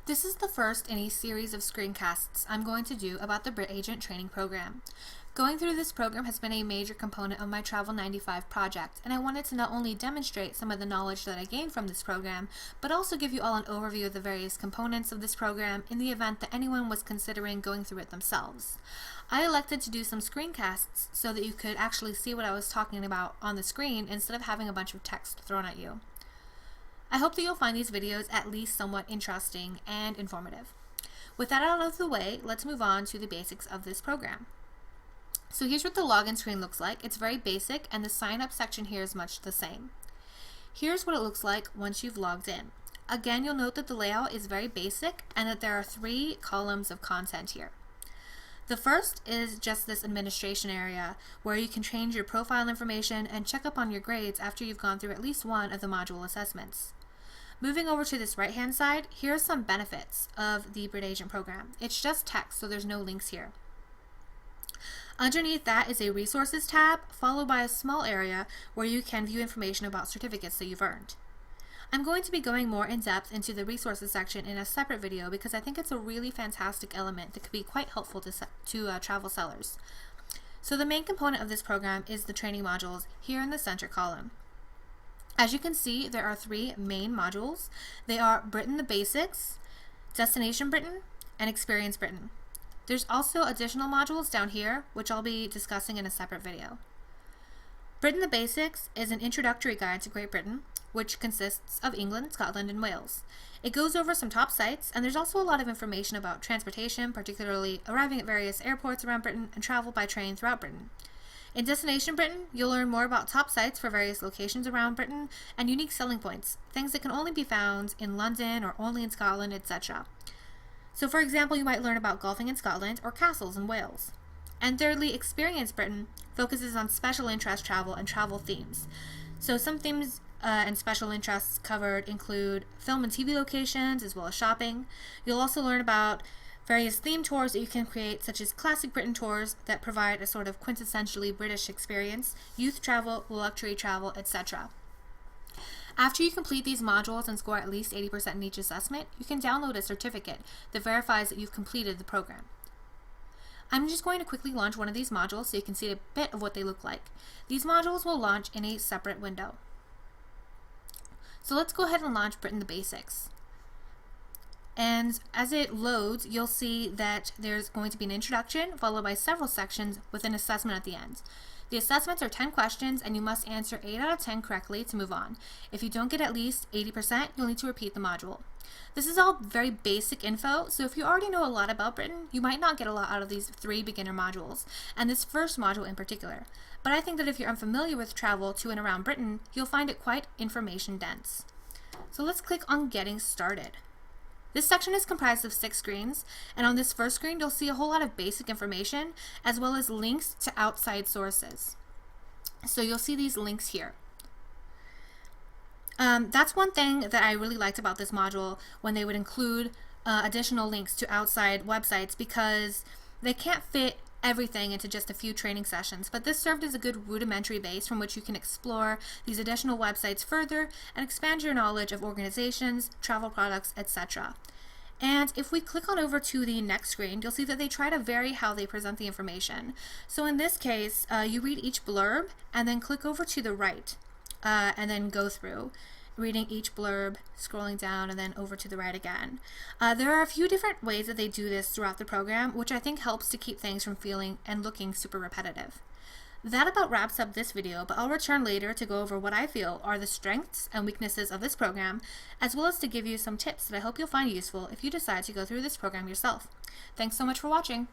This is the first in a series of screencasts I'm going to do about the Brit Agent training program. Going through this program has been a major component of my Travel 95 project, and I wanted to not only demonstrate some of the knowledge that I gained from this program, but also give you all an overview of the various components of this program in the event that anyone was considering going through it themselves. I elected to do some screencasts so that you could actually see what I was talking about on the screen instead of having a bunch of text thrown at you. I hope that you'll find these videos at least somewhat interesting and informative. With that out of the way, let's move on to the basics of this program. So here's what the login screen looks like. It's very basic, and the sign up section here is much the same. Here's what it looks like once you've logged in. Again, you'll note that the layout is very basic and that there are 3 columns of content here. The first is just this administration area where you can change your profile information and check up on your grades after you've gone through at least one of the module assessments. Moving over to this right-hand side, here are some benefits of the Brit Agent program. It's just text, so there's no links here. Underneath that is a resources tab, followed by a small area where you can view information about certificates that you've earned. I'm going to be going more in depth into the resources section in a separate video because I think it's a really fantastic element that could be quite helpful to travel sellers. So the main component of this program is the training modules here in the center column. As you can see, there are 3 main modules. They are Britain the Basics, Destination Britain, and Experience Britain. There's also additional modules down here, which I'll be discussing in a separate video. Britain the Basics is an introductory guide to Great Britain, which consists of England, Scotland, and Wales. It goes over some top sites, and there's also a lot of information about transportation, particularly arriving at various airports around Britain and travel by train throughout Britain. In Destination Britain, you'll learn more about top sites for various locations around Britain and unique selling points, things that can only be found in London or only in Scotland, etc. So for example, you might learn about golfing in Scotland or castles in Wales. And thirdly, Experience Britain focuses on special interest travel and travel themes. So some themes and special interests covered include film and TV locations as well as shopping. You'll also learn about various theme tours that you can create, such as Classic Britain tours that provide a sort of quintessentially British experience, youth travel, luxury travel, etc. After you complete these modules and score at least 80% in each assessment, you can download a certificate that verifies that you've completed the program. I'm just going to quickly launch one of these modules so you can see a bit of what they look like. These modules will launch in a separate window. So let's go ahead and launch Britain the Basics. And as it loads, you'll see that there's going to be an introduction followed by several sections with an assessment at the end. The assessments are 10 questions and you must answer 8 out of 10 correctly to move on. If you don't get at least 80%, you'll need to repeat the module. This is all very basic info, so if you already know a lot about Britain, you might not get a lot out of these 3 beginner modules, and this first module in particular. But I think that if you're unfamiliar with travel to and around Britain, you'll find it quite information dense. So let's click on Getting Started. This section is comprised of 6 screens, and on this first screen you'll see a whole lot of basic information as well as links to outside sources. So you'll see these links here. That's one thing that I really liked about this module when they would include additional links to outside websites, because they can't fit everything into just a few training sessions, but this served as a good rudimentary base from which you can explore these additional websites further and expand your knowledge of organizations, travel products, etc. And if we click on over to the next screen, you'll see that they try to vary how they present the information. So in this case, you read each blurb and then click over to the right and then go through reading each blurb, scrolling down, and then over to the right again. There are a few different ways that they do this throughout the program, which I think helps to keep things from feeling and looking super repetitive. That about wraps up this video, but I'll return later to go over what I feel are the strengths and weaknesses of this program, as well as to give you some tips that I hope you'll find useful if you decide to go through this program yourself. Thanks so much for watching.